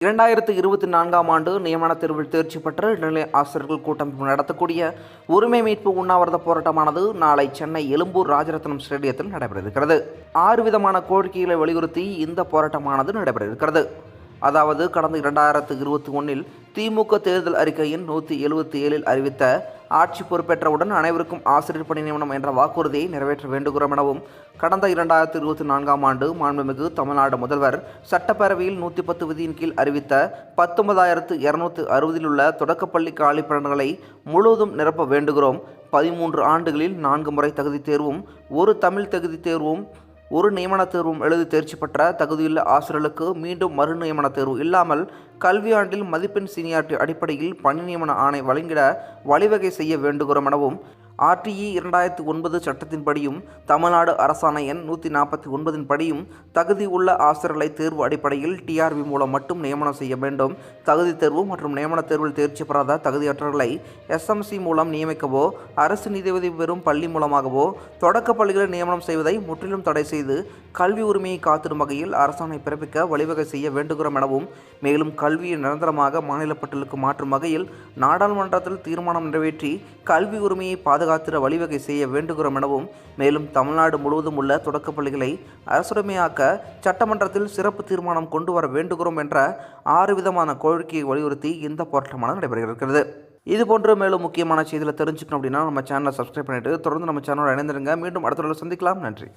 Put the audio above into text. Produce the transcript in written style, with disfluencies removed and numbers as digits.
2024ஆம் ஆண்டு நியமன தேர்வில் தேர்ச்சி பெற்ற இடைநிலை ஆசிரியர்கள் கூட்டமைப்பு நடத்தக்கூடிய உரிமை மீட்பு உண்ணாவிரத போராட்டமானது நாளை சென்னை எழும்பூர் ராஜரத்னம் ஸ்டேடியத்தில் நடைபெற இருக்கிறது. 6 விதமான கோரிக்கைகளை வலியுறுத்தி இந்த போராட்டமானது நடைபெற இருக்கிறது. அதாவது கடந்த 2021இல் திமுக தேர்தல் அறிக்கையின் 177இல் அறிவித்த ஆட்சி பொறுப்பேற்றவுடன் அனைவருக்கும் ஆசிரியர் பணி நியமனம் என்ற வாக்குறுதியை நிறைவேற்ற வேண்டுகிறோம் எனவும், கடந்த 2024ஆம் ஆண்டு மாண்புமிகு தமிழ்நாடு முதல்வர் சட்டப்பேரவையில் 110 விதியின் கீழ் அறிவித்த 19,260 உள்ள தொடக்கப்பள்ளி காலிப்பணிகளை முழுவதும் நிரப்ப வேண்டுகிறோம். 13 ஆண்டுகளில் 4 முறை தகுதி தேர்வும், ஒரு தமிழ் தகுதி தேர்வும், ஒரு நியமன தேர்வும் எழுதி தேர்ச்சி பெற்ற தகுதியுள்ள ஆசிரியர்களுக்கு மீண்டும் மறு நியமன தேர்வு இல்லாமல் கல்வியாண்டில் மதிப்பெண் சீனியாரிட்டி அடிப்படையில் பணி நியமன ஆணை வழங்கிட வழிவகை செய்ய வேண்டுகிறோம் எனவும், RTE 2009 சட்டத்தின்படியும் தமிழ்நாடு அரசாணை எண் 149 படியும் தகுதி உள்ள ஆசிரியர்களை தேர்வு அடிப்படையில் TRB மூலம் மட்டும் நியமனம் செய்ய வேண்டும். தகுதி தேர்வு மற்றும் நியமன தேர்வில் தேர்ச்சி பெறாத தகுதியற்றவர்களை SMC மூலம் நியமிக்கவோ, அரசு நிதியுதவி பெறும் பள்ளி மூலமாகவோ தொடக்க பள்ளிகளில் நியமனம் செய்வதை முற்றிலும் தடை செய்து கல்வி உரிமையை காத்திடும் வகையில் அரசாணை பிறப்பிக்க வழிவகை செய்ய வேண்டுகிறோம் எனவும், மேலும் கல்வியை நிரந்தரமாக மாநில பட்டியலுக்கு மாற்றும் வகையில் நாடாளுமன்றத்தில் தீர்மானம் நிறைவேற்றி கல்வி உரிமையை பாதுகாத்திட வழிவகை செய்ய வேண்டுகிறோம் எனவும், மேலும் தமிழ்நாடு முழுவதும் உள்ள தொடக்கப்பள்ளிகளை அரசுடைமையாக்க சட்டமன்றத்தில் சிறப்பு தீர்மானம் கொண்டு வர வேண்டுகிறோம் என்ற 6 விதமான கோரிக்கையை வலியுறுத்தி இந்த போராட்டமானது நடைபெறுகிறது. இதுபோன்று மேலும் முக்கியமான செய்திகளை தெரிஞ்சுக்கணும் அப்படின்னா நம்ம சேனலை சப்ஸ்கிரைப் பண்ணிட்டு தொடர்ந்து நம்ம சேனலோட இணைந்திருங்க. மீண்டும் அடுத்த சந்திக்கலாம். நன்றி.